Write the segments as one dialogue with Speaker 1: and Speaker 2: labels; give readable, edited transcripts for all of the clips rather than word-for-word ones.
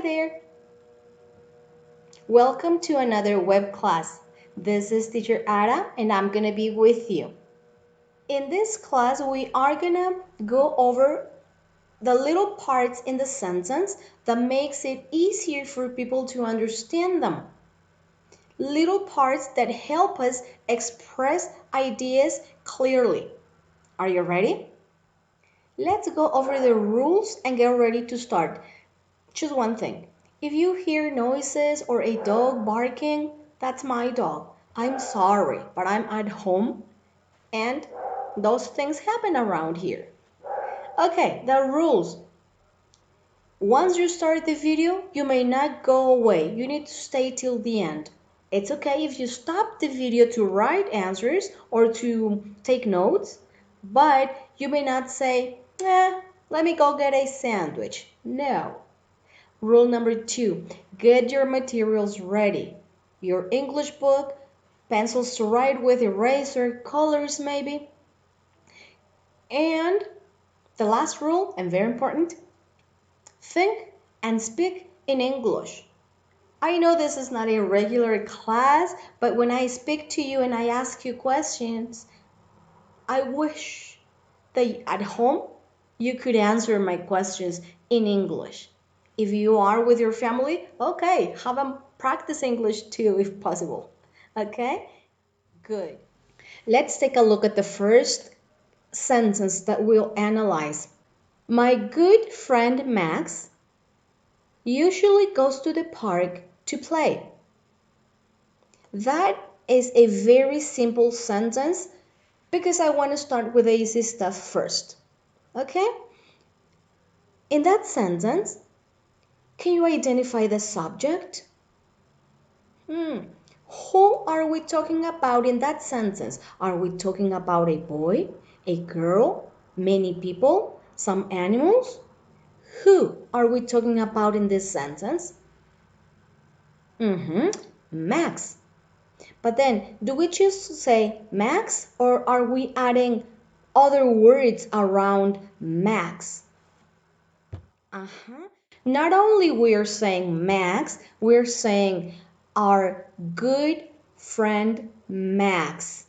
Speaker 1: there! Welcome to another web class. This is teacher Ada and I'm gonna be with you. In this class, we are gonna go over the little parts in the sentence that makes it easier for people to understand them. Little parts that help us express ideas clearly. Are you ready? Let's go over the rules and get ready to start. Choose one thing. If you hear noises or a dog barking, that's my dog. I'm sorry, but I'm at home and those things happen around here. Okay, the rules. Once you start the video, you may not go away. You need to stay till the end. It's okay if you stop the video to write answers or to take notes, but you may not say, let me go get a sandwich. No. Rule number 2, get your materials ready. Your English book, pencils to write with, eraser, colors maybe. And the last rule, and very important, think and speak in English. I know this is not a regular class, but when I speak to you and I ask you questions, I wish that at home you could answer my questions in English. If you are with your family, okay, have them practice English too if possible. Okay? Good. Let's take a look at the first sentence that we'll analyze. My good friend Max usually goes to the park to play. That is a very simple sentence because I want to start with the easy stuff first. Okay? In that sentence, can you identify the subject? Who are we talking about in that sentence? Are we talking about a boy, a girl, many people, some animals? Who are we talking about in this sentence? Max. But then, do we choose to say Max or are we adding other words around Max? Not only we're saying Max, we're saying our good friend Max.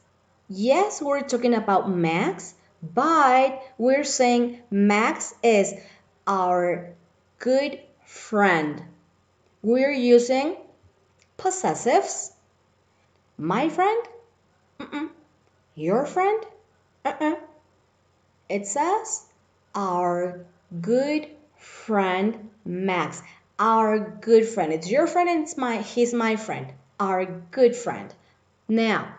Speaker 1: Yes, we're talking about Max, but we're saying Max is our good friend. We're using possessives. My friend? Your friend? It says our good friend Max. Our good friend. It's your friend and he's my friend. Our good friend. Now,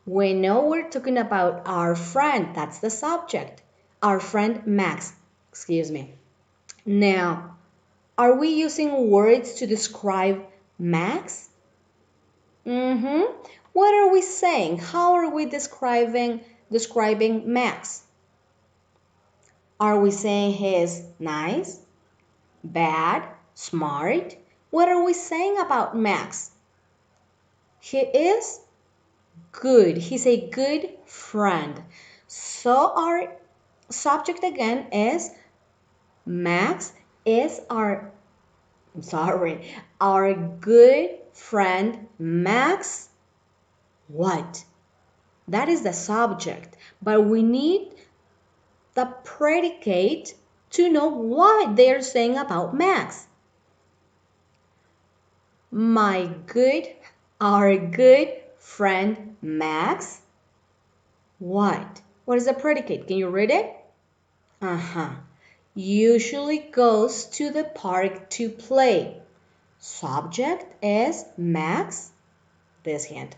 Speaker 1: we know we're talking about our friend. That's the subject. Our friend Max. Excuse me. Now, are we using words to describe Max? What are we saying? How are we describing Max? Are we saying he's nice, bad, smart? What are we saying about Max? He is good. He's a good friend. So our subject again is Max is our good friend Max. What? That is the subject, but we need the predicate to know what they're saying about Max. Our good friend Max. What? What is the predicate? Can you read it? Usually goes to the park to play. Subject is Max. This hand.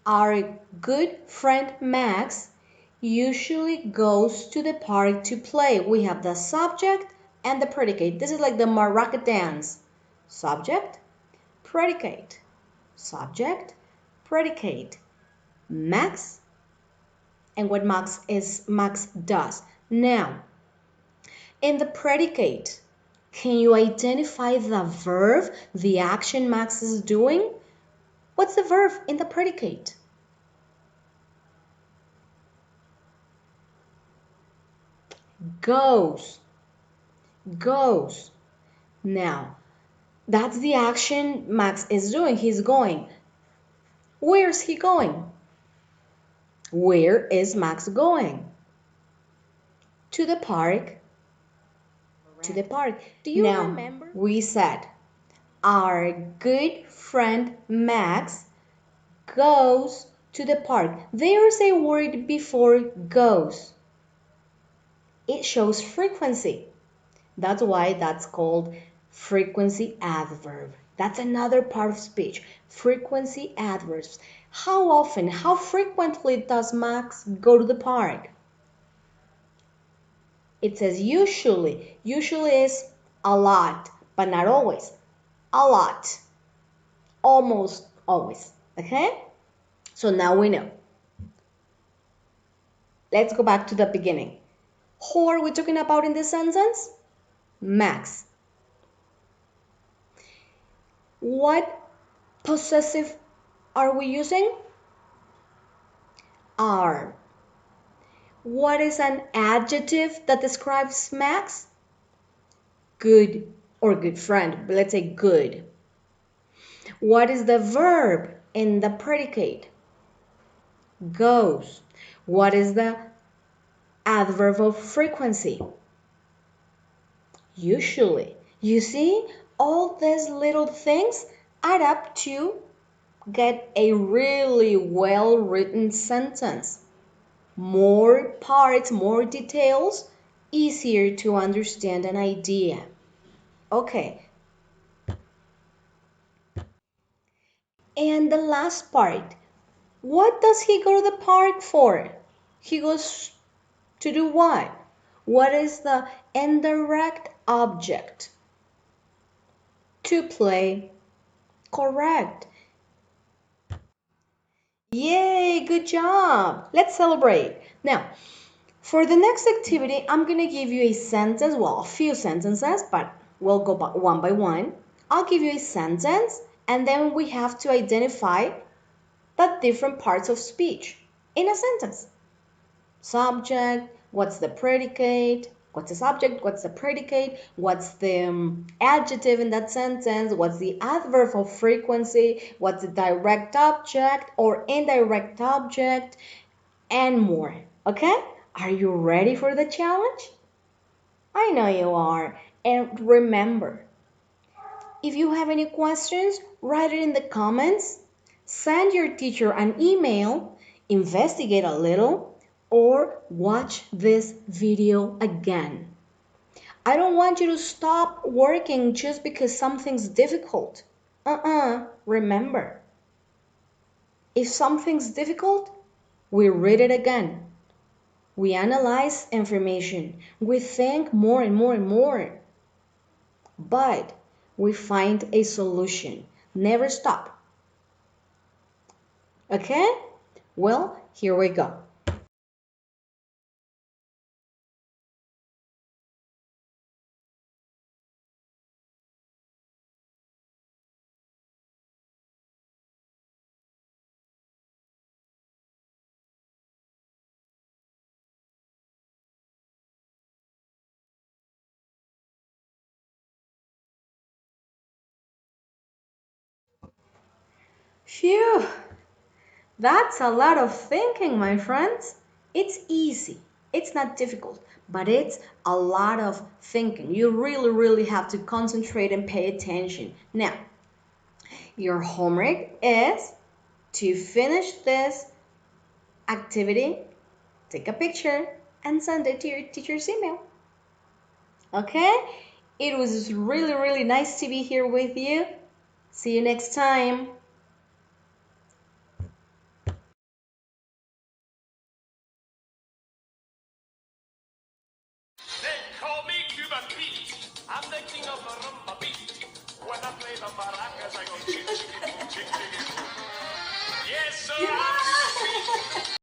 Speaker 1: Our good friend Max usually goes to the park to play. We have the subject and the predicate. This is like the maraca dance. Subject, predicate. Subject, predicate. Max, and what Max does. Now, in the predicate, can you identify the verb, the action Max is doing? What's the verb in the predicate? Goes. Now, that's the action Max is doing. He's going. Where's he going? Where is Max going? To the park. To the park. Do you remember? We said our good friend Max goes to the park. There's a word before goes. It shows frequency. That's why that's called frequency adverb. That's another part of speech. Frequency adverbs. How often, how frequently does Max go to the park? It says usually. Usually is a lot, but not always. A lot. Almost always. Okay? So now we know. Let's go back to the beginning. Who are we talking about in this sentence? Max. What possessive are we using? Are. What is an adjective that describes Max? Good or good friend, but let's say good. What is the verb in the predicate? Goes. What is the adverb of frequency? Usually. You see, all these little things add up to get a really well written sentence. More parts, more details, easier to understand an idea. Okay, and the last part. What does he go to the park for? He goes to do what? What is the indirect object? To play. Correct. Yay, good job. Let's celebrate. Now, for the next activity, I'm going to give you a sentence, well, a few sentences, but we'll go one by one. I'll give you a sentence, and then we have to identify the different parts of speech in a sentence. Subject, what's the predicate, what's the subject, what's the predicate, what's the adjective in that sentence, what's the adverb of frequency, what's the direct object or indirect object, and more. Okay? Are you ready for the challenge? I know you are. And remember, if you have any questions, write it in the comments, send your teacher an email, investigate a little, or watch this video again. I don't want you to stop working just because something's difficult. Remember, if something's difficult, we read it again. We analyze information. We think more and more and more. But we find a solution. Never stop. Okay? Well, here we go. Phew! That's a lot of thinking, my friends. It's easy. It's not difficult, but it's a lot of thinking. You really, really have to concentrate and pay attention. Now, your homework is to finish this activity, take a picture, and send it to your teacher's email. Okay? It was really, really nice to be here with you. See you next time.
Speaker 2: They call me Cuban Pete. I'm the king of the rumba beat. When I play the maracas, I go ching, ching, ching, ching, ching. Yes, sir. Yeah.